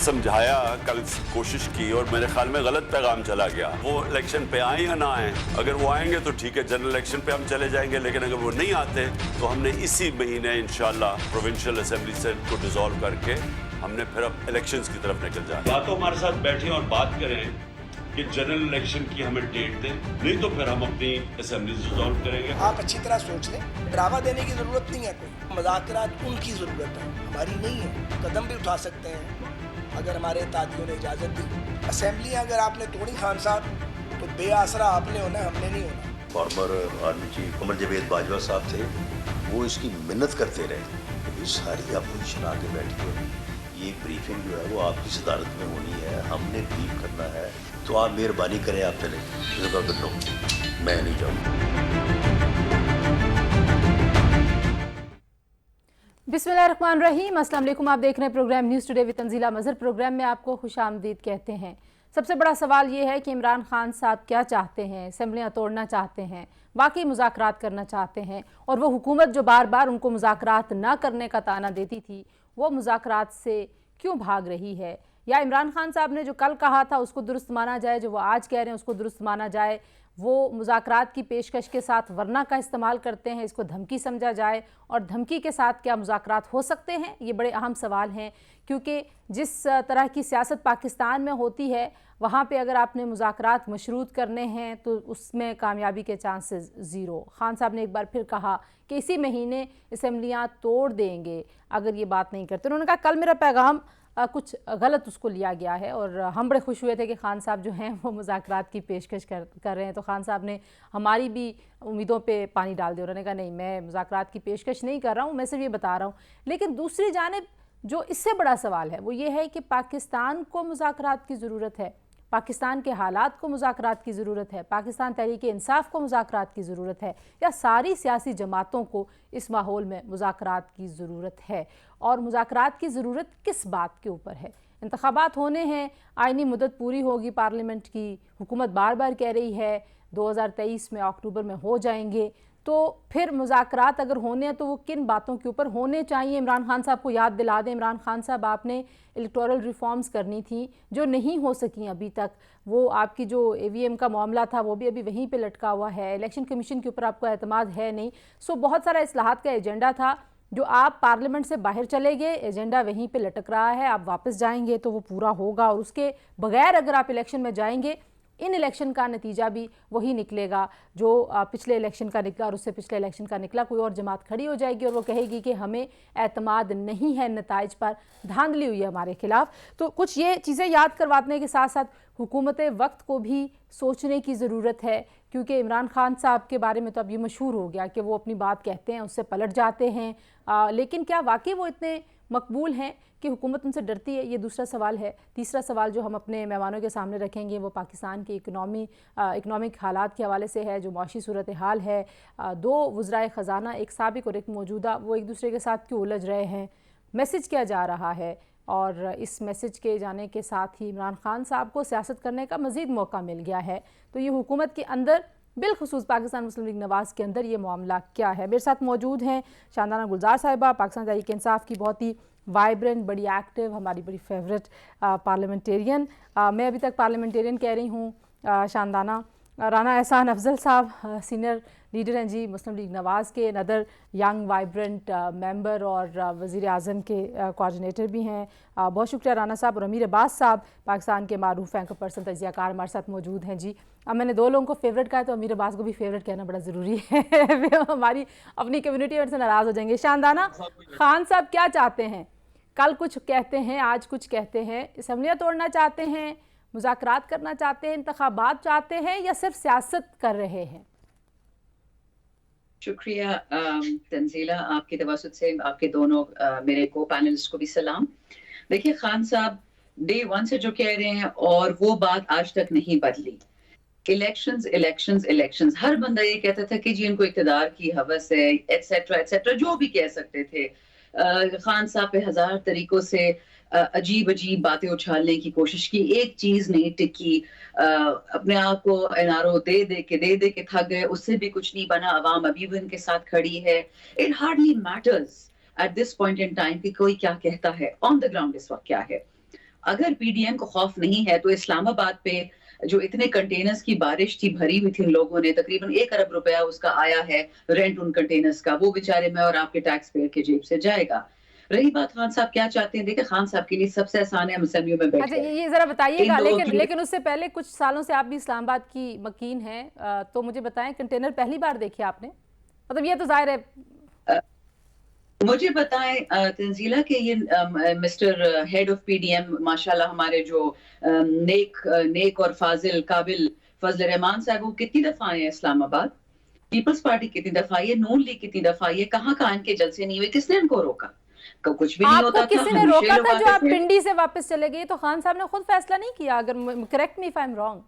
समझाया, कल कोशिश की और मेरे ख्याल में गलत पैगाम चला गया। वो इलेक्शन पे आए या ना आए, अगर वो आएंगे तो ठीक है, जनरल इलेक्शन पे हम चले जाएंगे, लेकिन अगर वो नहीं आते तो हमने इसी महीने इंशाल्लाह प्रोविंशियल असेंबली से को डिसॉल्व करके हमने फिर अब इलेक्शंस की तरफ निकल जाए। या तो हमारे साथ बैठे और बात करें कि जनरल इलेक्शन की हमें डेट दें, नहीं तो फिर हम अपनी असेंबली डिसॉल्व करेंगे। आप अच्छी तरह सोच लें, ड्रामा देने की जरूरत नहीं है, कोई मुज़ाकरात उनकी जरूरत है, हमारी नहीं है। कदम भी उठा सकते हैं अगर हमारे इत्तेहादियों ने इजाजत दी। असेंबली अगर आपने तोड़ी खान साहब तो बेआसरा आपने होना, हमने नहीं होना। Farmer army chief Qamar Javed Bajwa साहब थे, वो इसकी मिन्नत करते रहे, ये सारी अपोजिशन आके बैठी है। ये ब्रीफिंग जो है वो आपकी सदारत में होनी है, हमने ब्रीफ करना है, तो आप मेहरबानी करें, आप चले। मैं नहीं जाऊँगा। बिस्मिल्लाहिर्रहमानिर्रहीम, अस्सलाम वालेकुम। आप देख रहे हैं program news today with Tanzeela Mazhar. Program में आपको खुशामदीद कहते हैं। सबसे बड़ा सवाल ये है कि इमरान खान साहब क्या चाहते हैं? असेंबलियाँ तोड़ना चाहते हैं, वाकई मुज़ाकरात करना चाहते हैं, और वो हुकूमत जो बार बार उनको मुज़ाकरात ना करने का ताना देती थी, वो मुज़ाकरात से क्यों भाग रही है? या इमरान खान साहब ने जो कल कहा था उसको दुरुस्त माना जाए, जो वो आज कह रहे हैं उसको दुरुस्त माना जाए? वो मुज़ाकरात की पेशकश के साथ वरना का इस्तेमाल करते हैं, इसको धमकी समझा जाए, और धमकी के साथ क्या मुज़ाकरात हो सकते हैं? ये बड़े अहम सवाल हैं, क्योंकि जिस तरह की सियासत पाकिस्तान में होती है, वहाँ पे अगर आपने मुज़ाकरात मशरूत करने हैं तो उसमें कामयाबी के चांसेस ज़ीरो। खान साहब ने एक बार फिर कहा कि इसी महीने असेंबलियाँ तोड़ देंगे अगर ये बात नहीं करते। उन्होंने कहा कल मेरा पैगाम कुछ गलत उसको लिया गया है, और हम बड़े खुश हुए थे कि खान साहब जो हैं वो मुज़ाकरात की पेशकश कर रहे हैं। तो खान साहब ने हमारी भी उम्मीदों पे पानी डाल दिया। उन्होंने कहा नहीं, मैं मुज़ाकरात की पेशकश नहीं कर रहा हूँ, मैं सिर्फ ये बता रहा हूँ। लेकिन दूसरी जानिब जो इससे बड़ा सवाल है वो ये है कि पाकिस्तान को मुज़ाकरात की ज़रूरत है, पाकिस्तान के हालात को मुज़ाकरात की ज़रूरत है, पाकिस्तान तहरीक इंसाफ को मुज़ाकरात की ज़रूरत है, या सारी सियासी जमातों को इस माहौल में मुज़ाकरात की ज़रूरत है? और मुज़ाकरात की ज़रूरत किस बात के ऊपर है? इंतखाबात होने हैं, आइनी मुद्दत पूरी होगी पार्लियामेंट की, हुकूमत बार बार कह रही है 2023 में अक्टूबर में हो जाएंगे, तो फिर मुज़ाकरात अगर होने हैं तो वो किन बातों के ऊपर होने चाहिए? इमरान खान साहब को याद दिला दें, इमरान खान साहब आपने इलेक्टोरल रिफॉर्म्स करनी थी जो नहीं हो सकी अभी तक। वो आपकी जो EVM का मामला था वो भी अभी वहीं पे लटका हुआ है, इलेक्शन कमीशन के ऊपर आपको एतमाद है नहीं। सो बहुत सारा इस्लाहात का एजेंडा था जो आप पार्लियामेंट से बाहर चले गए, एजेंडा वहीं पे लटक रहा है, आप वापस जाएंगे तो वो पूरा होगा, और उसके बगैर अगर आप इलेक्शन में जाएंगे, इन इलेक्शन का नतीजा भी वही निकलेगा जो पिछले इलेक्शन का निकला और उससे पिछले इलेक्शन का निकला। कोई और जमात खड़ी हो जाएगी और वो कहेगी कि हमें एतमाद नहीं है नताइज पर, धांधली हुई है हमारे खिलाफ। तो कुछ ये चीज़ें याद करवाने के साथ साथ हुकूमत वक्त को भी सोचने की ज़रूरत है, क्योंकि इमरान खान साहब के बारे में तो अब ये मशहूर हो गया कि वो अपनी बात कहते हैं उससे पलट जाते हैं, लेकिन क्या वाकई वो इतने मकबूल हैं कि हुकूमत उनसे डरती है? ये दूसरा सवाल है। तीसरा सवाल जो हम अपने मेहमानों के सामने रखेंगे वो पाकिस्तान की इकनॉमिक हालात के हवाले से है, जो माशी सूरत हाल है। दो वज़राए ख़जाना, एक साबिक़ और एक मौजूदा, वो एक दूसरे के साथ क्यों उलझ रहे हैं, मैसेज क्या जा रहा है, और इस मैसेज के जाने के साथ ही इमरान खान साहब को सियासत करने का मज़ीद मौका मिल गया है। तो ये हुकूमत के अंदर, बिलखुसूस पाकिस्तान मुस्लिम लीग नवाज़ के अंदर ये मामला क्या है? मेरे साथ मौजूद हैं शानदाना गुलजार साहिबा, पाकिस्तान तहरीक इंसाफ की बहुत ही वाइब्रेंट, बड़ी एक्टिव, हमारी बड़ी फेवरेट पार्लियामेंटेरियन। मैं अभी तक पार्लियामेंटेरियन कह रही हूँ शानदाना। राना एहसान अफजल साहब सीनियर लीडर हैं जी मुस्लिम लीग नवाज़ के, अदर यंग वाइब्रेंट मेंबर और वज़ीर आज़म के कोऑर्डिनेटर भी हैं। बहुत शुक्रिया राना साहब। और अमीर अब्बास साहब, पाकिस्तान के मारूफ एंकर पर्सन, तजियाकार, हमारे साथ मौजूद हैं जी। अब मैंने दो लोगों को फेवरेट कहा है तो अमीर अब्बास को भी फेवरेट कहना बड़ा ज़रूरी है हमारी अपनी कम्युनिटी और से नाराज़ हो जाएंगे। शानदाना, खान साहब क्या चाहते हैं? कल कुछ कहते हैं, आज कुछ कहते हैं, असम्बलियाँ तोड़ना चाहते हैं, मुज़ाकरात करना चाहते हैं, इंतखाबात चाहते हैं, या सिर्फ सियासत कर रहे हैं? शुक्रिया तंजीला, आपके तवसुत से आपके दोनों मेरे को पैनलिस्ट को भी सलाम। देखिए, खान साहब डे 1 से जो कह रहे हैं और वो बात आज तक नहीं बदली। इलेक्शंस इलेक्शंस इलेक्शंस, हर बंदा ये कहता था कि जी इनको इक़्तिदार की हवस है, एटसेट्रा एटसेट्रा, जो भी कह सकते थे। खान साहब पे हजार तरीकों से अजीब अजीब बातें उछालने की कोशिश की, एक चीज नहीं टिकी। अपने आप को NRO दे दे के थक गए, उससे भी कुछ नहीं बना। अवाम अभी भी उनके साथ खड़ी है। It hardly matters at this point in time कि कोई क्या कहता है, ऑन द ग्राउंड इस वक्त क्या है। अगर पीडीएम को खौफ नहीं है तो इस्लामाबाद पे जो इतने कंटेनर्स की बारिश थी, भरी हुई थी लोगों ने, तकरीबन 1 अरब रुपया उसका आया है रेंट उन कंटेनर्स का, वो बेचारे मैं और आपके टैक्स पेयर के जेब से जाएगा। रही बात खान साहब क्या चाहते हैं, देखिए खान साहब के लिए सबसे आसान है हम असेंबलियों में बैठ अच्छा, जाएं। ये जरा बताइएगा, इन लेकिन दोनों लेकिन उससे पहले कुछ सालों से आप भी इस्लामाबाद की मकीन हैं, तो मुझे बताएं कंटेनर पहली बार देखे आपने? मतलब ये तो जाहिर है। मुझे बताएं तंजीला के ये मिस्टर हेड ऑफ पीडीएम माशाल्लाह हमारे जो नेक और फाजिल काबिल फजल रहमान साहब, वो कितनी दफा आए हैं इस्लामाबाद? पीपल्स पार्टी कितनी दफा आई है? नून लीग कितनी दफा आई है? कहाँ कहाँ इनके जलसे नहीं हुए? किसने इनको रोका? कुछ भी नहीं आपको होता था, किसी ने हमेशा रोका लोग था जो आते आप थे। पिंडी से वापस चले गए? तो खान साहब ने खुद फैसला नहीं किया, अगर correct me if I am wrong.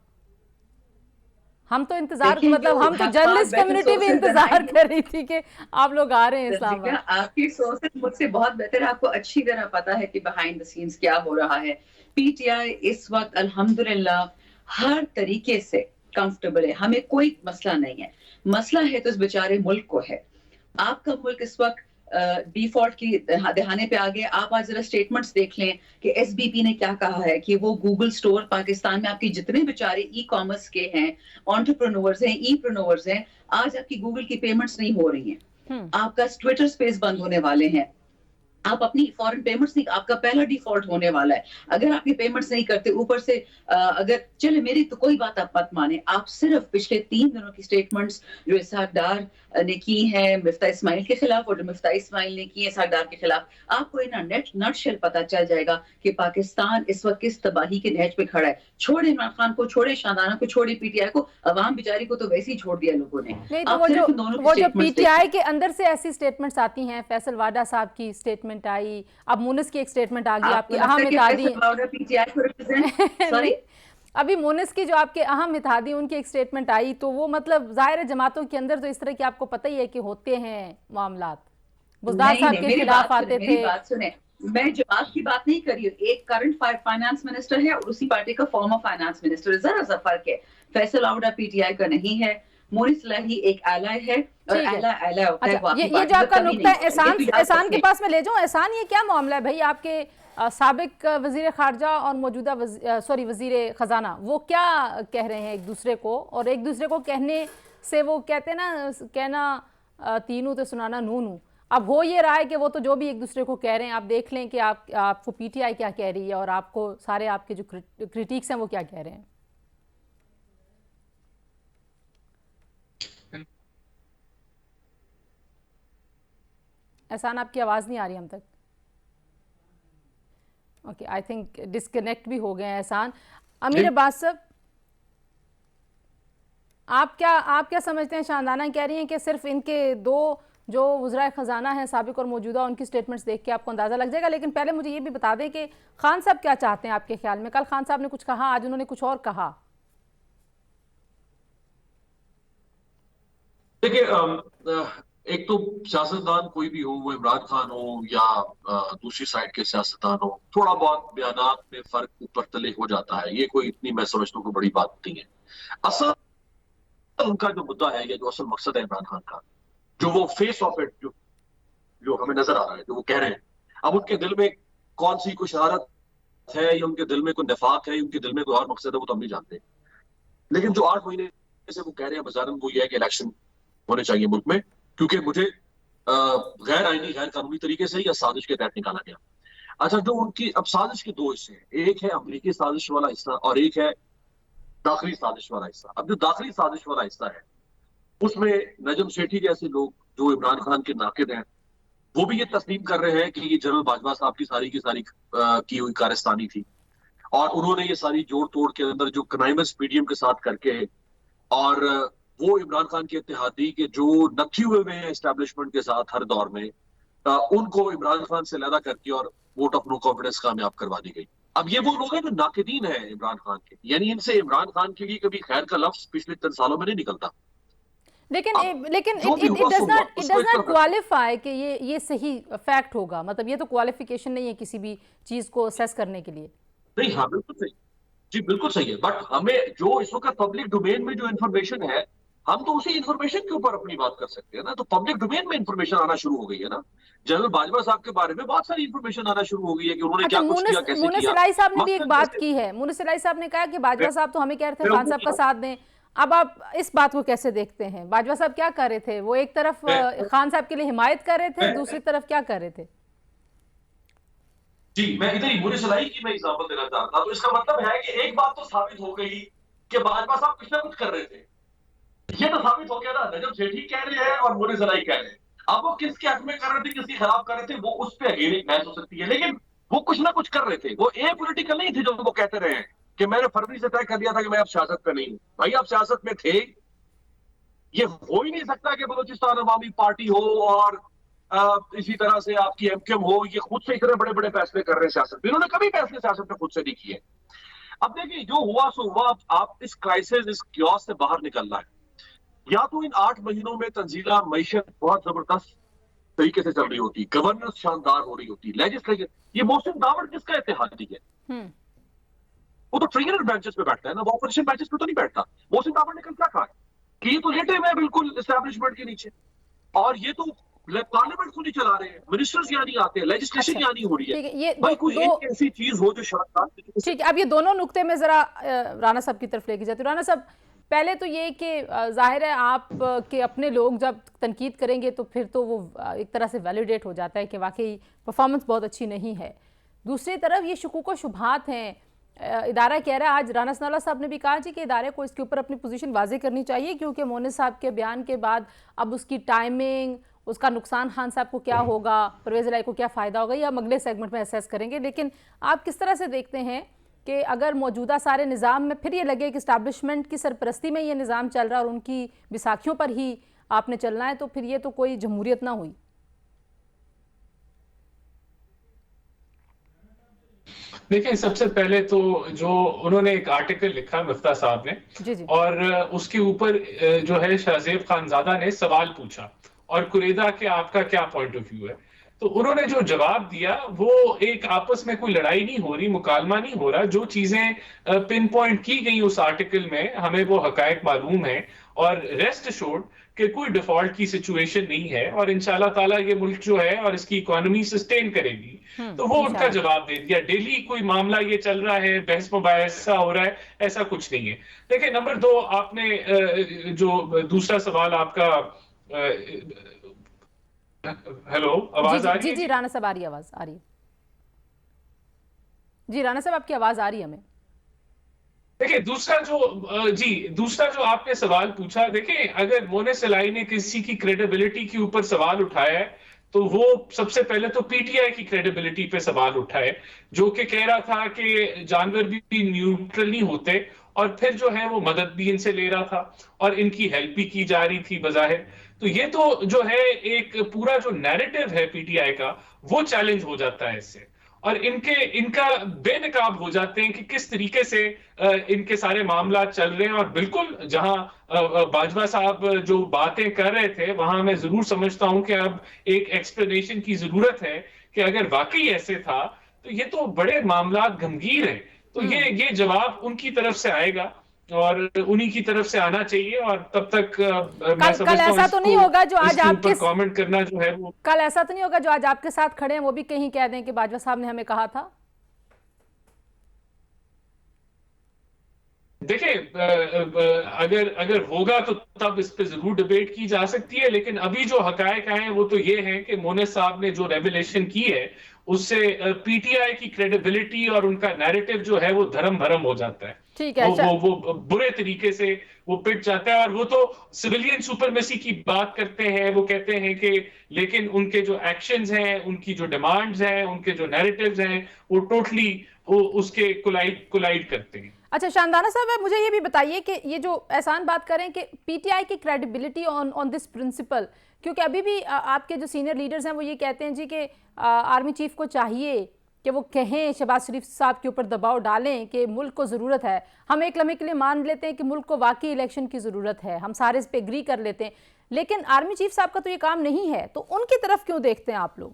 हम तो इंतजार, देखिए, मतलब जो हम तो हक जर्नलिस्ट बात कम्युनिटी भी sources इंतजार बनाएंगे। कर रही थी कि आप लोग आ रहे हैं तस्दीक है, इस्लामाबाद। आपकी सोर्सेज मुझसे बहुत बेहतर है, आपको अच्छी तरह पता है कि बिहाइंड द सीन्स क्या हो रहा है। पीटीआई इस वक्त अल्हम्दुलिल्लाह हर तरीके से कंफर्टेबल है, हमें कोई मसला नहीं है। मसला है तो इस बेचारे मुल्क को है। आपका मुल्क इस वक्त डिफॉल्ट की दहाने पे आ गए। आप आज जरा स्टेटमेंट्स देख लें कि एसबीपी ने क्या कहा है कि वो गूगल स्टोर पाकिस्तान में आपकी जितने बेचारे ई कॉमर्स के हैं, एंटरप्रेन्योर्स हैं, ई प्रेन्योर्स हैं, आज आपकी गूगल की पेमेंट्स नहीं हो रही हैं। आपका ट्विटर स्पेस बंद होने वाले हैं। आप अपनी फॉरेन पेमेंट्स नहीं, आपका पहला डिफॉल्ट होने वाला है अगर आप ये पेमेंट्स नहीं करते। ऊपर से अगर चले मेरी तो कोई बात आप मत माने, आप सिर्फ पिछले 3 दिनों की स्टेटमेंट्स जो इसहाक डार ने की है मिफ्ता इस्माइल के खिलाफ और जो मिफ्ता इस्माइल ने की है इसहाक डार के खिलाफ, आपको इन नटशेल पता चल जाएगा कि पाकिस्तान इस वक्त किस तबाही के नहज पे खड़ा है। छोड़े इमरान खान को, छोड़े शाहदाना को, छोड़े पीटीआई को, अवाम बेचारी को तो वैसे ही छोड़ दिया लोगों ने। नहीं तो आप वो सिर्फ जो इन दोनों की वो जो statements पीटीआई के अंदर से ऐसी स्टेटमेंट्स आती हैं, फैसल वाडा साहब की स्टेटमेंट आई, अब मुनिस की एक स्टेटमेंट आ गई, आपकी अहम इत्तेहादी पीटीआई को रिप्रेजेंट सॉरी अभी मुनिस की जो आपके अहम इत्तेहादी उनकी एक स्टेटमेंट आई, तो वो मतलब जाहिर है जमातों के अंदर तो इस तरह की आपको पता ही है कि होते हैं मामलात। बुज़दार साहब के खिलाफ आते थे। मेरी बात सुने, मैं जमात की बात नहीं कर रही हूँ। एक करंट फाइनेंस मिनिस्टर है और उसी पार्टी का फॉर्मर फाइनेंस मिनिस्टर, जरा सा फर्क है। फैसल आउडा पीटीआई का नहीं है, मोनिस लाही एक एलाय है और एलाय होता है। अच्छा, ये जो आपका नुक्ता है, एहसान के पास में ले जाऊं। एहसान, ये क्या मामला है भाई? आपके साबिक वजीर खारजा और मौजूदा वजीर खजाना, वो क्या कह रहे हैं एक दूसरे को? और एक दूसरे को कहने से वो कहते हैं ना, कहना तीनों तो सुनाना नूनू। अब हो ये रहा है कि वो तो जो भी एक दूसरे को कह रहे हैं, आप देख लें कि आपको पीटीआई क्या कह रही है और आपको सारे आपके जो क्रिटिक्स हैं वो क्या कह रहे हैं। एहसान, आपकी आवाज़ नहीं आ रही हम तक। ओके, आई थिंक डिस्कनेक्ट भी हो गए हैं एहसान। अमीर अब्बास साहब, आप क्या समझते हैं? शाहदाना कह रही हैं कि सिर्फ इनके दो जो वज़राए ख़जाना हैं साबिक और मौजूदा, उनकी स्टेटमेंट्स देख के आपको अंदाज़ा लग जाएगा। लेकिन पहले मुझे ये भी बता दें कि खान साहब क्या चाहते हैं आपके ख्याल में? कल खान साहब ने कुछ कहा, आज उन्होंने कुछ और कहा। देखिए, एक तो सियासतदान कोई भी हो, वो इमरान खान हो या दूसरी साइड के सियासतदान हो, थोड़ा बहुत बयानात में फर्क ऊपर तले हो जाता है। ये कोई इतनी मैं समझता हूँ कोई बड़ी बात नहीं है। असल उनका जो मुद्दा है या जो असल मकसद है इमरान खान का, जो वो फेस ऑफ इट जो हमें नजर आ रहा है, जो वो कह रहे हैं, अब उनके दिल में कौन सी कोई शरारत है या उनके दिल में कोई निफाक है, उनके दिल में कोई और मकसद है, वो तो हम नहीं जानते। लेकिन जो 8 महीने से वो कह रहे हैं बजारन, वो ये है कि इलेक्शन होने चाहिए मुल्क में, क्योंकि मुझे गैर आईनी गैर कानूनी तरीके से या साजिश के तहत निकाला गया। अच्छा, जो उनकी अब साजिश के 2 हिस्से हैं, एक है अमरीकी साजिश वाला हिस्सा और एक है दाखिली साजिश वाला हिस्सा। अब जो दाखिली साजिश वाला हिस्सा है, उसमें नजम सेठी जैसे लोग जो इमरान खान के नाकिद हैं, वो भी ये तस्लीम कर रहे हैं कि ये जनरल बाजवा साहब की सारी की हुई कारस्तानी थी और उन्होंने ये सारी जोड़ तोड़ के अंदर जो कनाइमस पीडीएम के साथ करके, और वो इमरान खान के इत्तेहादी के जो नक्की हुए हैं एस्टेब्लिशमेंट के साथ हर दौर में, उनको इमरान खान से अलहदा करके और वोट ऑफ नो कॉन्फिडेंस कामयाब करवा दी गई। अब ये वो लोग हैं जो नाकिदीन है इमरान खान के, यानी इनसे इमरान खान के लिए कभी खैर का लफ्ज पिछले 3 सालों में नहीं निकलता। लेकिन इट डज नॉट क्वालिफाई कि ये सही फैक्ट होगा। मतलब ये तो क्वालिफिकेशन नहीं है किसी भी चीज को असेस करने के लिए। नहीं, हाँ बिल्कुल सही जी, बिल्कुल सही है। बट हमें जो इस वक्त पब्लिक डोमेन में जो इन्फॉर्मेशन है, हम तो उसी इंफॉर्मेशन के ऊपर अपनी बात कर सकते हैं ना। तो पब्लिक डोमेन में इंफॉर्मेशन आना शुरू हो गई है ना। जनरल बाजवा साहब के बारे में बहुत सारी इंफॉर्मेशन आना शुरू हो गई है कि उन्होंने क्या कुछ किया, कैसे मुनिस किया। इलाही साहब ने भी एक मकसद बात जैसे- की है। मुनिस इलाही साहब ने कहा कि बाजवा साहब तो हमें कह रहे थे मैं खान साहब का वो- साथ दें। अब आप इस बात को कैसे देखते हैं? बाजवा साहब क्या कर रहे थे? वो एक तरफ खान साहब के लिए हिमायत कर रहे थे, दूसरी तरफ क्या कर रहे थे? जी, मैं इधर ही मुनिस इलाही की मैं एग्जांपल देना चाहता हूं। तो इसका मतलब है कि एक बात तो साबित हो गई कि बाजवा साहब कुछ ना कुछ कर रहे थे। ये तो साबित हो गया ना, नजम सेठी कह रहे हैं और मुनिस इलाही कह रहे हैं। अब वो किसके हक में कर रहे थे, किसके खिलाफ कर रहे थे, वो उस पर अगेन एक बहस हो सकती है, लेकिन वो कुछ ना कुछ कर रहे थे। वो ए पॉलिटिकल नहीं थे जो वो कहते रहे हैं कि मैंने फरवरी से तय कर दिया था कि मैं अब सियासत पे नहीं हूं। भाई आप सियासत में थे। ये हो ही नहीं सकता कि बलूचिस्तान अवामी पार्टी हो और इसी तरह से आपकी एमक्यूएम हो, ये खुद से इतने बड़े बड़े फैसले कर रहे हैं सियासत में। इन्होंने कभी फैसले सियासत में खुद से नहीं किए। अब देखिए जो हुआ सो हुआ। आप इस क्राइसिस, इस क्योस से बाहर निकलना है। या तो इन 8 महीनों में तंजीला मईशत बहुत जबरदस्त तरीके से चल रही होती, गवर्नेंस शानदार हो रही होती, लेजिस्लेचर। ये मोहसिन दावड़ किसका इत्तेहादी है? वो तो ट्रिगनल बेंचेस पे बैठता है ना, वो ऑपोजिशन बेंचेस पे तो नहीं बैठता। मोहसिन दावड़ ने कल क्या कहा कि ये तो लेटे हुए हैं बिल्कुल एस्टैब्लिशमेंट के नीचे, और ये तो पार्लियामेंट को नहीं चला रहे हैं, मिनिस्टर्स यहाँ नहीं आते, लेजिस्लेशन यहाँ नहीं हो रही है। ये भाई कोई एक ऐसी चीज हो जो शानदार। ठीक है, अब ये दोनों नुक्ते में जरा राणा साहब की तरफ लेके जाती हूँ। राणा साहब, पहले तो ये कि जाहिर है आप के अपने लोग जब तनकीद करेंगे तो फिर तो वो एक तरह से वैलिडेट हो जाता है कि वाकई परफॉर्मेंस बहुत अच्छी नहीं है। दूसरी तरफ ये शुकूक व शुबहात हैं। इदारा कह रहा है, आज राना सनाउल्लाह साहब ने भी कहा जी कि इदारे को इसके ऊपर अपनी पोजीशन वाज़ेह करनी चाहिए, क्योंकि मोनिस साहब के बयान के बाद अब उसकी टाइमिंग, उसका नुकसान खान साहब को क्या होगा, परवेज़ इलाही को क्या फ़ायदा होगा, या हम अगले सेगमेंट में असेस करेंगे। लेकिन आप किस तरह से देखते हैं कि अगर मौजूदा सारे निज़ाम में फिर ये लगे कि इस्टेब्लिशमेंट की सरपरस्ती में ये निज़ाम चल रहा है और उनकी बिसाखियों पर ही आपने चलना है, तो फिर ये तो कोई जमहूरियत ना हुई? देखिए, सबसे पहले तो जो उन्होंने एक आर्टिकल लिखा मिफ्ता साहब ने, जी जी। और उसके ऊपर जो है शाहजेब खानजादा ने सवाल पूछा और कुरैदा के आपका क्या पॉइंट ऑफ व्यू है। तो उन्होंने जो जवाब दिया वो एक आपस में कोई लड़ाई नहीं हो रही, मुकालमा नहीं हो रहा। जो चीजें पिन पॉइंट की गई उस आर्टिकल में हमें वो हकायक मालूम है, और रेस्ट एश्योर्ड कि कोई डिफॉल्ट की सिचुएशन नहीं है, और इंशाल्लाह ताला ये मुल्क जो है और इसकी इकोनॉमी सस्टेन करेगी। तो वो उनका जवाब दे दिया। डेली कोई मामला ये चल रहा है, बहस मुबाहिसा हो रहा है, ऐसा कुछ नहीं है। देखिए, नंबर 2, आपने जो दूसरा सवाल आपका, हेलो, आवाज आ रही है? जी राणा साहब, आ रही है आवाज, आ रही है जी। राणा साहब आपकी आवाज आ रही है हमें। देखिए, दूसरा जो आपने सवाल पूछा, देखिए अगर मोनिस इलाही ने किसी की क्रेडिबिलिटी के ऊपर सवाल उठाया है तो वो सबसे पहले तो पीटीआई की क्रेडिबिलिटी पे सवाल उठाए, जो कि कह रहा था कि जानवर भी न्यूट्रल नहीं होते, और फिर जो है वो मदद भी इनसे ले रहा था और इनकी हेल्प भी की जा रही थी बजाहिर। तो ये तो जो है एक पूरा जो नैरेटिव है पीटीआई का, वो चैलेंज हो जाता है इससे, और इनका बेनकाब हो जाते हैं कि किस तरीके से इनके सारे मामला चल रहे हैं। और बिल्कुल जहां बाजवा साहब जो बातें कर रहे थे, वहां मैं जरूर समझता हूं कि अब एक एक्सप्लेनेशन की जरूरत है कि अगर वाकई ऐसे था तो ये तो बड़े मामला गंभीर है। तो ये जवाब उनकी तरफ से आएगा और उन्हीं की तरफ से आना चाहिए, और तब तक मैं समझता हूं ऐसा तो नहीं होगा जो आज आपके कमेंट करना जो है वो, कल ऐसा तो नहीं होगा जो आज आपके साथ खड़े हैं वो भी कहीं कह दें कि बाजवा साहब ने हमें कहा था? देखिए, अगर होगा तो तब इस पे जरूर डिबेट की जा सकती है, लेकिन अभी जो हकायक हैं वो तो ये है कि मोनिस साहब ने जो रेवलेशन की है उससे पीटीआई की क्रेडिबिलिटी और उनका नैरेटिव जो है वो धर्म भरम हो जाता है। ठीक है, वो बुरे तरीके से वो पिट जाता है, और वो तो सिविलियन सुपरमेसी की बात करते हैं। वो कहते हैं कि लेकिन उनके जो एक्शंस हैं, उनकी जो डिमांड्स हैं, उनके जो नैरेटिव्स हैं, वो टोटली उसके कोलाइड करते हैं। अच्छा शानदाना साहब, मुझे ये भी बताइए कि ये जो एहसान बात करें कि पीटीआई की क्रेडिबिलिटी ऑन दिस प्रिंसिपल, क्योंकि अभी भी आपके जो सीनियर लीडर्स हैं वो ये कहते हैं जी कि आर्मी चीफ को चाहिए कि वो कहें, शहबाज शरीफ साहब के ऊपर दबाव डालें कि मुल्क को ज़रूरत है। हम एक लम्हे के लिए मान लेते हैं कि मुल्क को वाकई इलेक्शन की ज़रूरत है, हम सारे इस पे एग्री कर लेते हैं, लेकिन आर्मी चीफ साहब का तो ये काम नहीं है, तो उनकी तरफ क्यों देखते हैं आप लोग?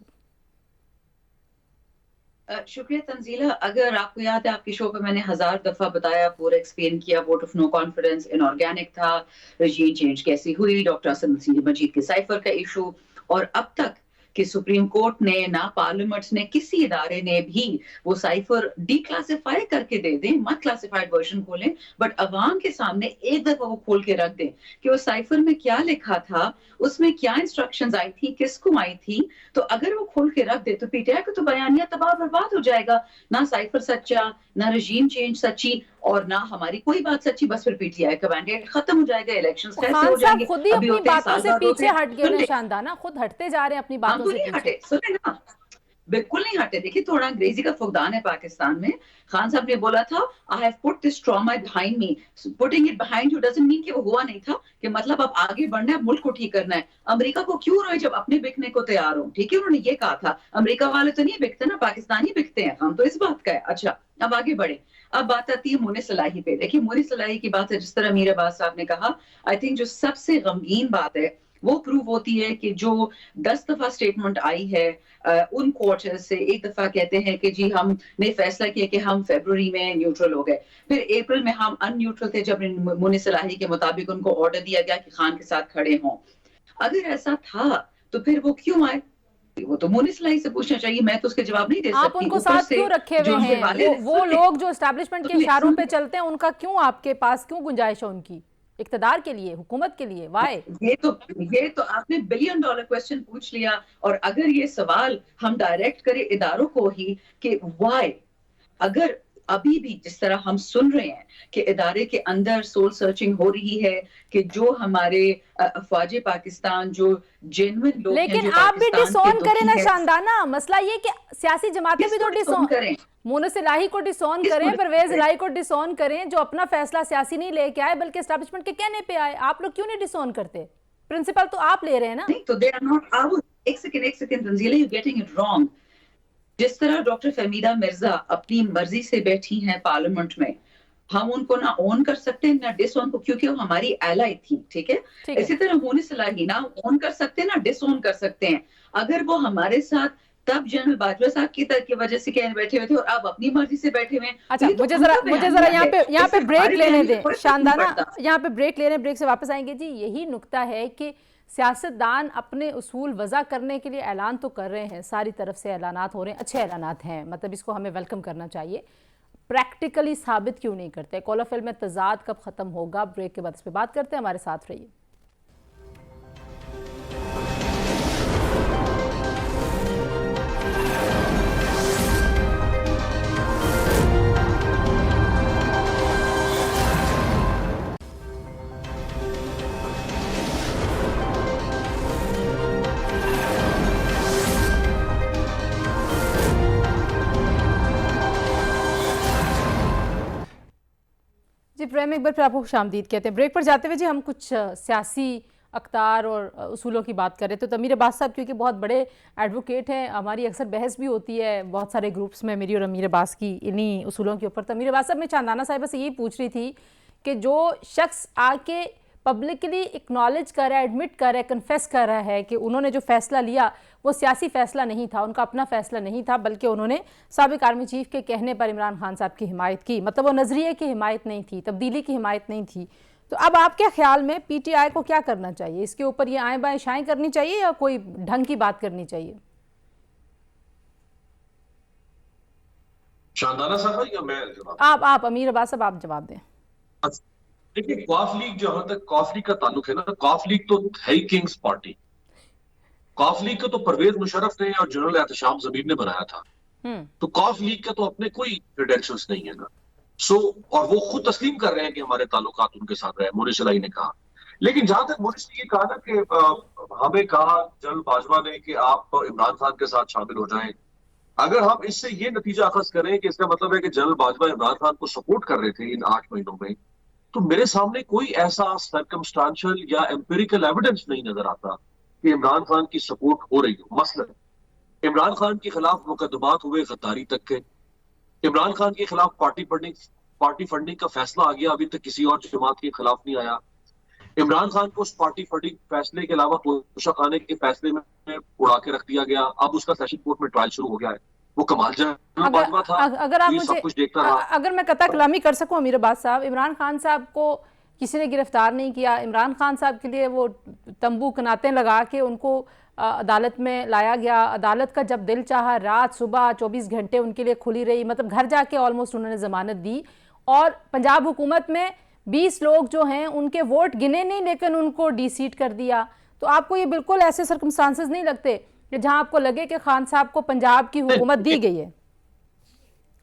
शुक्रिया तंजीला। अगर आपको याद है, आपके शो पे मैंने 1000 दफा बताया, पूरा एक्सप्लेन किया, vote of no confidence inorganic था, रजीम चेंज कैसी हुई, डॉक्टर असद मजीद के साइफर का इशू, और अब तक कि सुप्रीम कोर्ट ने ना पार्लियामेंट ने किसी इदारे ने भी वो साइफर डिक्लासिफाई करके दे दें, मत क्लासिफाइड वर्जन खोलें, बट अवाम के सामने एक दफा वो खोल के रख दें कि वो साइफर में क्या लिखा था, उसमें क्या इंस्ट्रक्शंस आई थी, किसको आई थी। तो अगर वो खोल के रख दे तो पीटीआई को तो बयानिया तबाह बर्बाद हो जाएगा। ना साइफर सच्चा, ना रजीम चेंज सच्ची, और ना हमारी कोई बात सच्ची। बस फिर पीटीआई का मैंडेट खत्म हो जाएगा, इलेक्शंस कैसे हो जाएंगे। खुद ही अपनी बातों से पीछे हट गए ना शानदाना, खुद हटते जा रहे हैं अपनी बातों से पीछे। हटे, सुने ना, बिल्कुल नहीं हटे। देखिए, थोड़ा अंग्रेजी का फुकदान है पाकिस्तान में। खान साहब ने बोला था, I have put this trauma behind me. Putting it behind you doesn't mean कि वो हुआ नहीं था, कि मतलब अब आगे बढ़ना है, मुल्क को ठीक करना है। अमेरिका को क्यों रोए जब अपने बिकने को तैयार हो? ठीक है, उन्होंने ये कहा था। अमेरिका वाले तो नहीं बिकते ना, पाकिस्तानी बिकते हैं, हम तो इस बात का है। अच्छा, अब आगे बढ़े। अब बात आती है मुनीस सलाही पे। देखिए, मुनीस सलाही की बात है, जिस तरह मीर अब्बास साहब ने कहा, आई थिंक जो सबसे गमगीन बात है वो प्रूव होती है कि जो 10 दफा स्टेटमेंट आई है उन क्वार्टर्स से, एक दफा कहते हैं कि जी हमने फैसला किया कि हम फरवरी में न्यूट्रल हो गए, फिर अप्रैल में हम अनन्यूट्रल थे जब मुनीस सलाही के मुताबिक उनको ऑर्डर दिया गया कि खान के साथ खड़े हों। अगर ऐसा था तो फिर वो क्यों आए? वो तो मुनीस सलाही से पूछना चाहिए, मैं तो उसके जवाब नहीं दे सकती। आप उनको साथ क्यों रखे हुए हैं? वो लोग जो एस्टैब्लिशमेंट के इशारों पे चलते हैं, उनका क्यों आपके पास क्यों गुंजाइश है उनकी इक्तदार के लिए, हुकूमत के लिए? वाई? ये तो आपने $1 बिलियन क्वेश्चन पूछ लिया। और अगर ये सवाल हम डायरेक्ट करें इदारों को ही कि वाई, अगर अभी भी जिस तरह हम सुन रहे हैं कि इदारे के अंदर सोल सर्चिंग हो रही है, कि जो हमारे अफवाजे पाकिस्तान जो जेन्युइन लोग हैं, लेकिन जो आप भी डिसोन करें ना है, शानदाना। मसला ये कि सियासी जमातें भी तो डिसोन करें, मुनीस इलाही को डिसोन करें, परवेज इलाही को डिसोन करें, जो अपना फैसला सियासी नहीं लेके आए बल्कि एस्टैब्लिशमेंट के कहने पे आए। आप लोग क्यों नहीं डिसोन करते? प्रिंसिपल तो आप ले रहे हैं ना। नहीं तो दे आर नॉट आवर। एक second Tanzila, you getting it wrong. जिस तरह डॉक्टर फहमीदा मिर्जा अपनी मर्जी से बैठी हैं पार्लियामेंट में, हम उनको ना ऑन कर सकते हैं ना डिसऑन को, क्योंकि वो हमारी एलाई थी। ठीक है, इसी तरह मुनीस सलाही ना ऑन कर सकते हैं ना डिसऑन कर सकते हैं। अगर वो हमारे साथ तब जनरल बाजवा साहब की वजह से कहने बैठे हुए थे और अब अपनी मर्जी से बैठे हुए हैं। अच्छा, तो मुझे जरा यहाँ पे ब्रेक लेने दें शानदाना, यहाँ पे ब्रेक ले रहे हैं, ब्रेक से वापस आएंगे। जी, यही नुक्ता है कि सियासतदान अपने उसूल वज़ा करने के लिए ऐलान तो कर रहे हैं, सारी तरफ से ऐलानात हो रहे हैं, अच्छे ऐलानात हैं, मतलब इसको हमें वेलकम करना चाहिए। प्रैक्टिकली साबित क्यों नहीं करते? कॉलोफिल में तजाद कब ख़त्म होगा? ब्रेक के बाद इस पर बात करते हैं, हमारे साथ रहिए। जी, प्रेम एक बार फिर आपको खुशामदीद कहते हैं। ब्रेक पर जाते हुए जी हम कुछ सियासी अख्तार और उसूलों की बात करें तो अमीर अब्बास साहब क्योंकि बहुत बड़े एडवोकेट हैं, हमारी अक्सर बहस भी होती है बहुत सारे ग्रुप्स में मेरी और अमीर अब्बास की इन्हीं उसूलों के ऊपर। तो अमीर अब्बास साहब, मैं चांदाना साहिबा से यही पूछ रही थी कि जो शख्स आके पब्लिकली एक्नॉलेज कर रहा है, एडमिट कर रहा है, कन्फेस कर रहा है कि उन्होंने जो फैसला लिया वो सियासी फैसला नहीं था, उनका अपना फैसला नहीं था, बल्कि उन्होंने साबिक आर्मी चीफ के कहने पर इमरान खान साहब की हिमायत की, मतलब वो नजरिए की हिमायत नहीं थी, तब्दीली की हिमायत नहीं थी। तो अब आपके ख्याल में पीटीआई को क्या करना चाहिए? इसके ऊपर ये आए बाएं शाएं करनी चाहिए या कोई ढंग की बात करनी चाहिए? शानदाना साहब या मैं जवाब? आप अमीर अब्बास साहब, आप जवाब दें। देखिए, कॉफ लीग, जहां तक कॉफ लीग का ताल्लुक है ना, कॉफ लीग तो है ही किंग्स पार्टी। कॉफ लीग को तो परवेज मुशर्रफ ने और जनरल एहतशाम ज़मीर ने बनाया था। तो कॉफ लीग का तो अपने कोई क्रेडेंशियल्स नहीं है ना। और वो खुद तस्लीम कर रहे हैं कि हमारे ताल्लुकात उनके साथ रहे। मुनीस सलाही ने कहा, लेकिन जहां तक मुनीस ने ये कहा ना कि हमें कहा जनरल बाजवा ने कि आप इमरान खान के साथ शामिल हो जाएं, अगर हम इससे ये नतीजा अखज करें कि इसका मतलब है कि जनरल बाजवा इमरान खान को सपोर्ट कर रहे थे इन 8 महीनों में, तो मेरे सामने कोई ऐसा सर्कमस्टांशियल या एम्पिरिकल एविडेंस नहीं नजर आता कि इमरान खान की सपोर्ट हो रही हो। मसलन इमरान खान के खिलाफ मुकदमात हुए गद्दारी तक के, इमरान खान के खिलाफ पार्टी फंडिंग का फैसला आ गया, अभी तक किसी और जमात के खिलाफ नहीं आया। इमरान खान को उस पार्टी फंडिंग फैसले के अलावा तोशा खाने के फैसले में उड़ा के रख दिया गया, अब उसका सेशन कोर्ट में ट्रायल शुरू हो गया है। वो कमाल जनरल बाजवा था, अगर आप ये सब कुछ देखता रहा। अगर मैं कथा कलामी कर सकूं अमीर अब्बास साहब, इमरान खान साहब को किसी ने गिरफ्तार नहीं किया, इमरान खान साहब के लिए वो तंबू कनातें लगा के उनको अदालत में लाया गया, अदालत का जब दिल चाहा रात सुबह 24 घंटे उनके लिए खुली रही, मतलब घर जाके ऑलमोस्ट उन्होंने जमानत दी, और पंजाब हुकूमत में 20 लोग जो हैं उनके वोट गिने नहीं लेकिन उनको डी-सीट कर दिया। तो आपको ये बिल्कुल ऐसे सर्कमस्टांसेस नहीं लगते कि जहां आपको लगे कि खान साहब को पंजाब की हुकूमत दी गई है?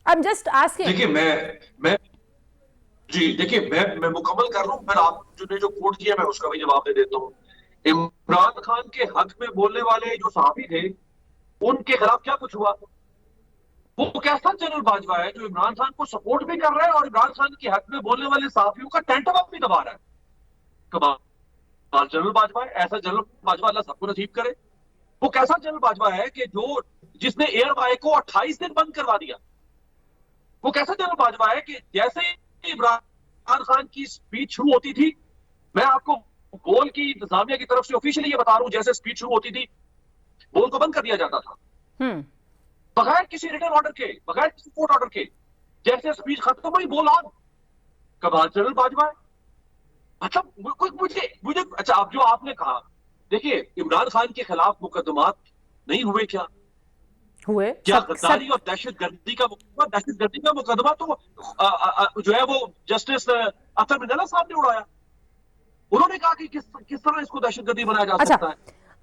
I am just asking. देखिए मैं मुकम्मल कर रहा हूं, फिर आपने जो कोट किया मैं उसका भी जवाब दे देता हूं। इमरान खान के हक में बोलने वाले जो सहाफी थे उनके खिलाफ क्या कुछ हुआ? वो कैसा जनरल बाजवा है जो इमरान खान को सपोर्ट भी कर रहा है और इमरान खान के हक में बोलने वाले सहाफियों का टेंट भी दबा रहा है? कमाल जनरल बाजवा है। ऐसा जनरल बाजवा अल्लाह सबको नसीब करे। वो कैसा जनरल बाजवा है कि जिसने एयर वाई को 28 दिन बंद करवा दिया? वो कैसा जनरल बाजवा है कि जैसे ही इमरान खान की स्पीच शुरू होती थी, मैं आपको बोल की इंतजामिया की तरफ से ऑफिशियली ये बता रहा हूं, जैसे स्पीच शुरू होती थी बोल को बंद कर दिया जाता था बगैर किसी रिटर्न ऑर्डर के, बगैर किसी कोर्ट ऑर्डर के। जैसे स्पीच खत्म हुई बोल ऑन। कमाल जनरल बाजवा है। अच्छा मुझे अच्छा, अब जो आपने कहा, देखिए इमरान खान के खिलाफ मुकदमात नहीं हुए क्या? हुए। क्या गद्दारी और दहशतगर्दी का मुकदमा तो जो है वो जस्टिस अख्तर मिनल्ला साहब ने उड़ाया। उन्होंने कहा कि किस तरह इसको दहशतगर्दी बनाया जा सकता है।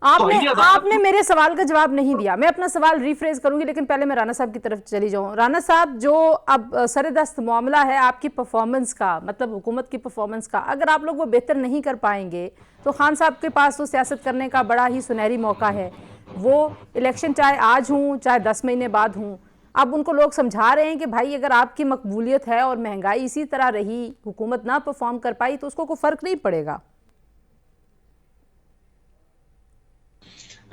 आपने मेरे सवाल का जवाब नहीं दिया। मैं अपना सवाल रिफ्रेज करूंगी, लेकिन पहले मैं राना साहब की तरफ चली जाऊं। राना साहब, जो अब सरदस्त मामला है आपकी परफॉर्मेंस का, मतलब हुकूमत की परफॉर्मेंस का, अगर आप लोग वो बेहतर नहीं कर पाएंगे तो खान साहब के पास तो सियासत करने का बड़ा ही सुनहरी मौका है। वो इलेक्शन चाहे आज हूँ चाहे 10 महीने बाद हूँ, अब उनको लोग समझा रहे हैं कि भाई अगर आपकी मकबूलियत है और महंगाई इसी तरह रही, हुकूमत ना परफॉर्म कर पाई तो उसको कोई फर्क नहीं पड़ेगा।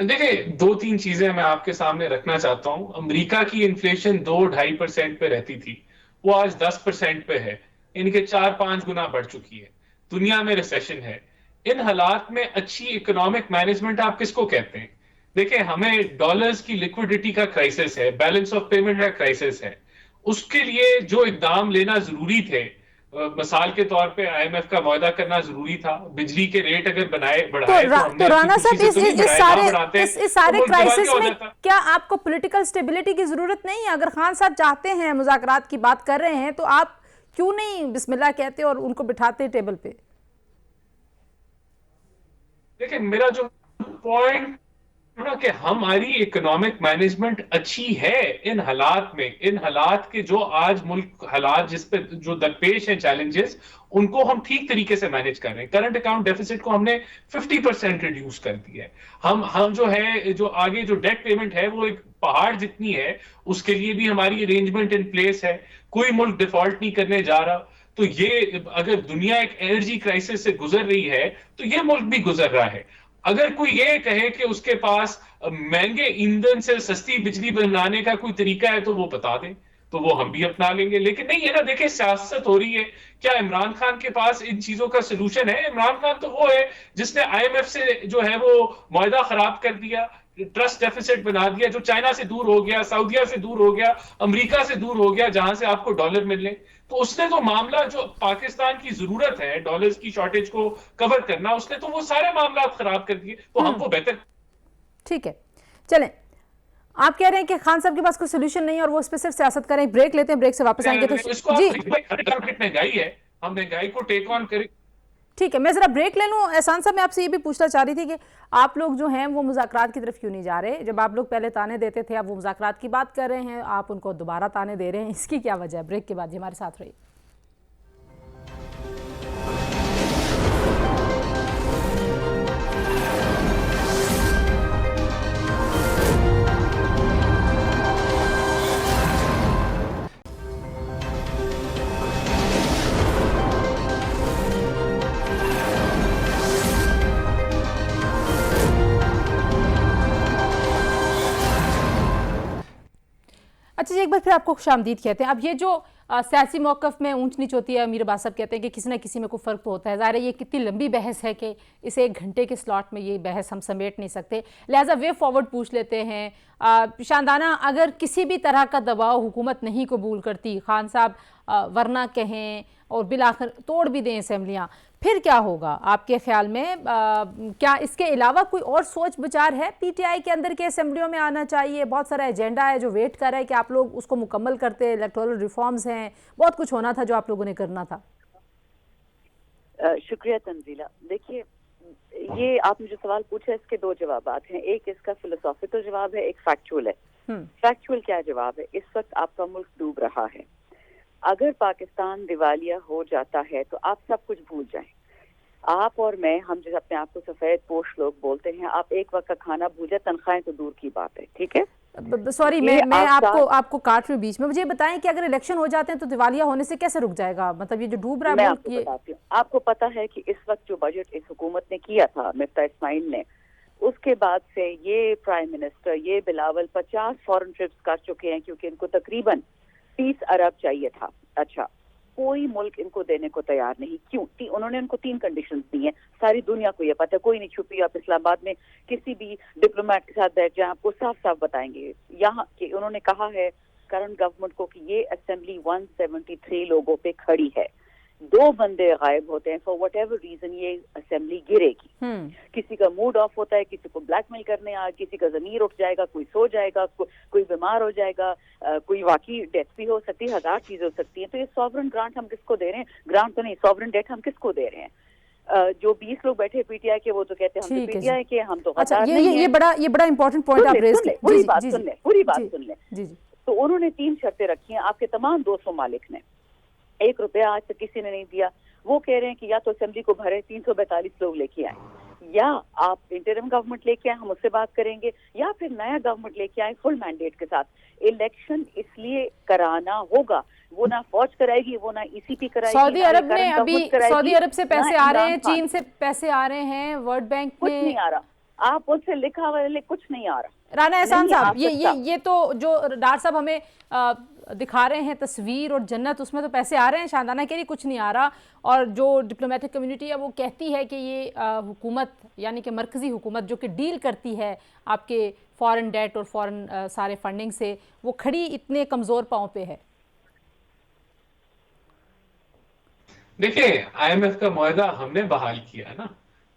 देखिए, 2-3 चीजें मैं आपके सामने रखना चाहता हूं। अमेरिका की इन्फ्लेशन 2-2.5% पे रहती थी, वो आज 10% पे है, इनके 4-5 गुना बढ़ चुकी है। दुनिया में रिसेशन है। इन हालात में अच्छी इकोनॉमिक मैनेजमेंट आप किसको कहते हैं? देखिए, हमें डॉलर्स की लिक्विडिटी का क्राइसिस है, बैलेंस ऑफ पेमेंट का क्राइसिस है। उसके लिए जो इकदाम लेना जरूरी थे, मिसाल के तौर पे IMF का वायदा करना जरूरी था। बिजली के रेट अगर बढ़ाए तो राना साहब, इस सारे क्राइसिस में क्या आपको पॉलिटिकल स्टेबिलिटी की जरूरत नहीं है? अगर खान साहब चाहते हैं, मुज़ाकरात की बात कर रहे हैं, तो आप क्यों नहीं बिस्मिल्लाह कहते और उनको बिठाते टेबल पे? देखिए, मेरा जो पॉइंट कि हमारी इकोनॉमिक मैनेजमेंट अच्छी है इन हालात में, इन हालात के जो आज मुल्क हालात जिस पे जो दरपेश हैं चैलेंजेस, उनको हम ठीक तरीके से मैनेज कर रहे हैं। करंट अकाउंट डेफिसिट को हमने 50% रिड्यूस कर दिया है। हम जो है, जो आगे जो डेट पेमेंट है वो एक पहाड़ जितनी है, उसके लिए भी हमारी अरेंजमेंट इन प्लेस है। कोई मुल्क डिफॉल्ट नहीं करने जा रहा। तो ये, अगर दुनिया एक एनर्जी क्राइसिस से गुजर रही है तो ये मुल्क भी गुजर रहा है। अगर कोई ये कहे कि उसके पास महंगे ईंधन से सस्ती बिजली बनाने का कोई तरीका है तो वो बता दे, तो वो हम भी अपना लेंगे। लेकिन नहीं है ना। देखिए, सियासत हो रही है। क्या इमरान खान के पास इन चीजों का सलूशन है? इमरान खान तो वो है जिसने IMF से जो है वो मुआहदा खराब कर दिया, ट्रस्ट डेफिसिट बना दिया, जो चाइना से दूर हो गया, सऊदीया से दूर हो गया, अमेरिका से दूर हो गया, जहां से आपको डॉलर मिलने। तो उसने तो मामला जो पाकिस्तान की जरूरत है डॉलर्स की शॉर्टेज को कवर करना, उसने तो वो सारे मामला खराब कर दिए। तो हमको बेहतर, ठीक है, चलें। आप कह रहे हैं कि खान साहब के पास कोई सोल्यूशन नहीं है और वो इस पे सिर्फ सियासत करें। ब्रेक लेते हैं, ब्रेक से वापस आएंगे तो जी, महंगाई है, हम महंगाई को टेक ऑन करें। ठीक है, मैं जरा ब्रेक ले लूं। एहसान साहब, मैं आपसे ये भी पूछना चाह रही थी कि आप लोग जो हैं वो मुज़ाकरात की तरफ क्यों नहीं जा रहे? जब आप लोग पहले ताने देते थे, अब वो मुज़ाकरात की बात कर रहे हैं, आप उनको दोबारा ताने दे रहे हैं, इसकी क्या वजह है? ब्रेक के बाद हमारे साथ रहिए। अच्छा मास्टर जी एक बार फिर आपको खुशामदीद कहते हैं। अब ये जो सियासी मौक़िफ़ में ऊंच नीच होती है, अमीर अब्बास साहब कहते हैं कि किसी न किसी में कोई फ़र्क तो होता है। ज़ाहिर है ये कितनी लंबी बहस है कि इस 1 घंटे के स्लॉट में ये बहस हम समेट नहीं सकते, लिहाजा वे फॉरवर्ड पूछ लेते हैं। शानदाना, अगर किसी भी तरह का दबाव हुकूमत नहीं कबूल करती, खान साहब वरना कहें और बिलाखिर तोड़ भी दें असेंबलियाँ, फिर क्या होगा आपके ख्याल में? क्या इसके अलावा कोई और सोच विचार है पीटीआई के अंदर के असेंबलियों में आना चाहिए? बहुत सारा एजेंडा है जो वेट कर रहा है कि आप लोग उसको मुकम्मल करते, इलेक्टोरल रिफॉर्म्स हैं, बहुत कुछ होना था जो आप लोगों ने करना था। शुक्रिया तंजीला। देखिए, ये आपने जो सवाल पूछा इसके 2 जवाब हैं। एक इसका फिलोसॉफिकल जवाब है, एक फैक्चुअल है। फैक्चुअल क्या जवाब है? इस वक्त आपका मुल्क डूब रहा है। अगर पाकिस्तान दिवालिया हो जाता है तो आप सब कुछ भूल जाएं। आप और मैं, हम जैसे अपने आप को सफेद पोश लोग बोलते हैं, आप एक वक्त का खाना भूल जाए, तनख्वाहें तो दूर की बात है। ठीक है, सॉरी मैं आपको काट रही हूँ बीच में। मुझे बताएं कि अगर इलेक्शन हो जाते हैं तो दिवालिया होने से कैसे रुक जाएगा? मतलब ये जो डूब रहा है मुल्क, ये आपको पता है कि इस वक्त जो बजट इस हुकूमत ने किया था, मिफ्ता इस्माइल ने, उसके बाद से ये प्राइम मिनिस्टर, ये बिलावल 50 फॉरेन ट्रिप्स कर चुके हैं क्योंकि इनको तकरीबन 30 अरब चाहिए था। अच्छा, कोई मुल्क इनको देने को तैयार नहीं। क्यों? उन्होंने इनको 3 कंडीशंस दी हैं। सारी दुनिया को ये पता है, कोई नहीं छुपी। आप इस्लामाबाद में किसी भी डिप्लोमेट के साथ बैठ जाए, आपको साफ साफ बताएंगे यहाँ कि उन्होंने कहा है करंट गवर्नमेंट को कि ये असेंबली 173 लोगों पे खड़ी है, 2 बंदे गायब होते हैं, फॉर वट एवर रीजन ये असेंबली गिरेगी। किसी का मूड ऑफ होता है, किसी को ब्लैकमेल करने आ, किसी का जमीर उठ जाएगा, कोई सो जाएगा, कोई बीमार हो जाएगा, कोई वाकई डेथ भी हो सकती है, 1000 चीजें हो सकती हैं। तो ये सॉवरन ग्रांट हम किसको दे रहे हैं? ग्रांट तो नहीं, सॉवरन डेट हम किसको दे रहे हैं? जो 20 लोग बैठे पीटीआई के, वो तो कहते हैं हम तो पीटीआई के, हम तो अच्छा, ये बड़ा इंपॉर्टेंट पॉइंट आप रेज किए। पूरी बात सुन ले। तो उन्होंने 3 शर्तें रखी हैं आपके तमाम 200 मालिक ने। 1 रुपया आज तक किसी ने नहीं दिया। वो कह रहे हैं कि या तो असेंबली को भरे 342 लोग लेके आए, या आप इंटरिम गवर्नमेंट लेके आए, हम उससे बात करेंगे, या फिर नया गवर्नमेंट लेके आए फुल मैंडेट के साथ। इलेक्शन इसलिए कराना होगा, वो ना फौज कराएगी, वो ना ईसीपी कराएगी। सऊदी अरब में अभी सऊदी अरब से पैसे आ रहे हैं, चीन से पैसे आ रहे हैं, वर्ल्ड बैंक कुछ नहीं आ रहा। आप उससे लिखा हुआ कुछ नहीं आ रहा। राना एहसान साहब, ये तो जो डार साहब हमें दिखा रहे हैं तस्वीर और जन्नत, उसमें तो पैसे आ रहे हैं। शानदाना कह रही कुछ नहीं आ रहा, और जो डिप्लोमेटिक कम्युनिटी है वो कहती है कि ये हुकूमत यानी कि मरकज़ी हुकूमत जो कि डील करती है आपके फॉरेन डेट और फॉरेन सारे फंडिंग से, वो खड़ी इतने कमज़ोर पाँव पे है। देखिए, IMF का मुआहदा हमने बहाल किया है ना,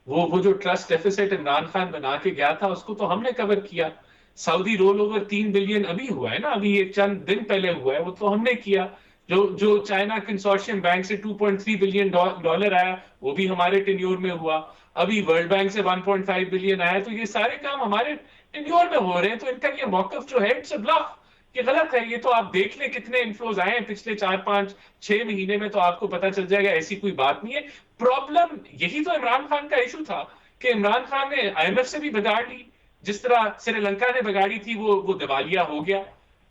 वो जो ट्रस्ट डेफिसिट इमरान खान बना के गया था उसको तो हमने कवर किया। सऊदी रोल ओवर 3 बिलियन अभी हुआ है ना, अभी ये चंद दिन पहले हुआ है, वो तो हमने किया। जो चाइना कंसोर्शियम बैंक से 2.3 बिलियन डॉलर आया, वो भी हमारे टेन्योर में हुआ। अभी वर्ल्ड बैंक से 1.5 बिलियन आया, तो ये सारे काम हमारे टेन्योर में हो रहे हैं। तो इनका ये मौकफ जो है, इट्स अ ब्लफ, ये गलत है। ये तो आप देख लें कितने इनफ्लोज आए हैं पिछले 4, 5, 6 महीने में, तो आपको पता चल जाएगा। ऐसी कोई बात नहीं है। प्रॉब्लम यही तो इमरान खान का इशू था कि इमरान खान ने IMF से भी बिगाड़ ली, जिस तरह श्रीलंका ने बिगाड़ी थी, वो दिवालिया हो गया।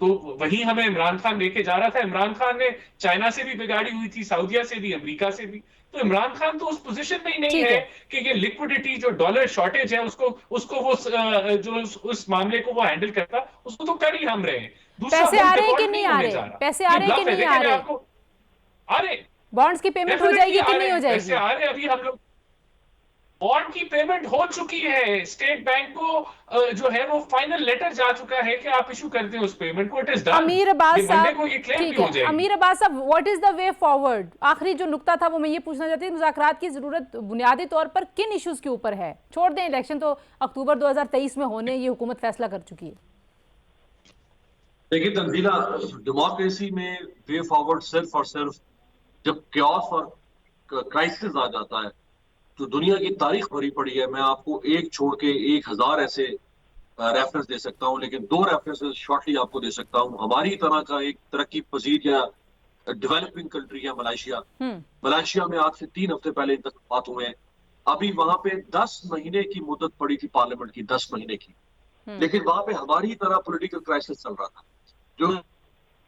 तो वही हमें इमरान खान लेके जा रहा था। इमरान खान ने चाइना से भी बिगाड़ी हुई थी, सऊदिया से भी, अमेरिका से भी। तो इमरान खान तो उस पोजीशन में ही नहीं है कि ये लिक्विडिटी जो डॉलर शॉर्टेज है उसको वो जो उस मामले को वो हैंडल करता, उसको तो कर ही हम रहे हैं। पैसे आ रहे हैं कि नहीं आ रहे? पैसे आ रहे हैं कि नहीं आ रहे? आ रहे। बॉन्ड्स की पेमेंट हो जाएगी कि नहीं हो जाएगी? पैसे आ रहे। अभी हम लोग बॉन्ड की पेमेंट हो चुकी है। स्टेट बैंक को जो है वो फाइनल लेटर जा चुका है कि आप इशू कर दें उस पेमेंट को। It is done. अमीर अब्बास साहब, ठीक है, अमीर अब्बास साहब, what is the way forward? आखिरी जो नुक्ता था वो मैं ये पूछना चाहती हूँ, मुज़ाकरात की जरूरत बुनियादी तौर पर किन इश्यूज के ऊपर है? छोड़ दें इलेक्शन तो अक्टूबर 2023 में होने, ये हुकूमत फैसला कर चुकी है। देखिए तंजीला, डेमोक्रेसी में वे फॉरवर्ड सिर्फ और सिर्फ जब क्यास और क्राइसिस आ जाता है। तो दुनिया की तारीख भरी पड़ी है। मैं आपको एक छोड़ के 1000 ऐसे रेफरेंस दे सकता हूं, लेकिन 2 रेफरेंसेस शॉर्टली आपको दे सकता हूं। हमारी तरह का एक तरक्की पजीर या डेवलपिंग कंट्री है मलेशिया। मलेशिया में आज से 3 हफ्ते पहले इंतखाबात हुए हैं। अभी वहां पे 10 महीने की मुद्दत पड़ी थी पार्लियामेंट की, 10 महीने की। लेकिन वहां पे हमारी तरह पॉलिटिकल क्राइसिस चल रहा था। जो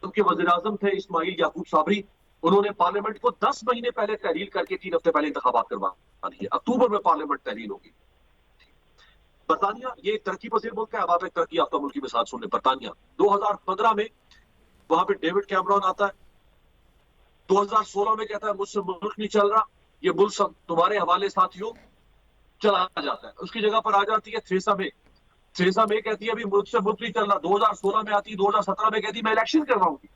उनके वज़ीर-ए-आज़म थे इस्माइल याकूब साबरी, उन्होंने पार्लियामेंट को 10 महीने पहले तहरील करके 3 हफ्ते पहले इंतखाबात करवा दिए। अक्टूबर में पार्लियामेंट तहरील होगी। बरतानिया ये तरक्की पजीर मुल्क है। अब आप एक तरक्की याफ्ता मुल्क की मिसाल सुन लें। बरतानिया 2015 में वहां पे डेविड कैमरॉन आता है, 2016 में कहता है मुझसे मुल्क नहीं चल रहा, ये मुल्क सब तुम्हारे हवाले साथियों, चला जाता है। उसकी जगह पर आ जाती है थेरेसा मे। थेरेसा मे कहती है अभी मुझसे मुल्क नहीं चल रहा, 2016 में आती है, 2017 में कहती है मैं इलेक्शन करवाऊंगी,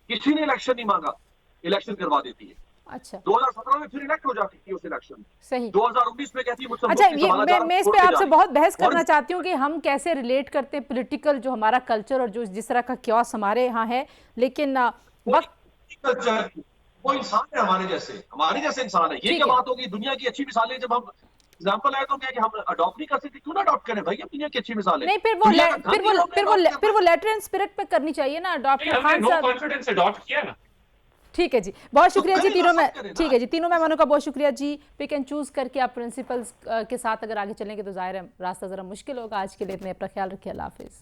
किसी ने इलेक्शन नहीं मांगा, इलेक्शन करवा देती है। अच्छा, 2017 में फिर इलेक्ट हो जाती थी उस इलेक्शन में। सही। 2019 में कहती है मुझसे अच्छा, मुल्क ये संभाला जा रहा, मैं इस छोड़ पे के आपसे जा बहुत बहस रही। करना चाहती हूँ कि हम कैसे रिलेट करते हैं पॉलिटिकल जो हमारा कल्चर और जो जिस तरह का क्योस हमारे यहाँ है, लेकिन वक्त कल्चर, वो इंसान है हमारे जैसे इंसान है। ये ठीक क्या है। बात होगी, दुनिया की अच्छी मिसालें जब हम एग्जाम्पल है तो क्या कि हम अडॉप्ट नहीं कर सकते, क्यों ना अडॉप्ट करें भाई, हम दुनिया की अच्छी मिसालें। नहीं, फिर वो दुनिया का धन भी हमने adopt करना फिर वो लेटर एंड स्पिरिट पे करनी चाहिए ना, नहीं, डॉक्टर हमने खान नो साहब। कॉन्फिडेंस अडॉप्ट किया ना। ठीक है जी, बहुत शुक्रिया जी करें ना, तीनों में। सब करें ना। ठीक है जी, तीनों मेहमानों का बहुत शुक्रिया जी। पिक एंड चूज करके आप प्रिंसिपल्स के साथ अगर आगे चलेंगे तो जाहिर है रास्ता ज़रा मुश्किल होगा। आज के लिए इतने, अपना ख्याल रखिए, अल्लाह हाफिज़।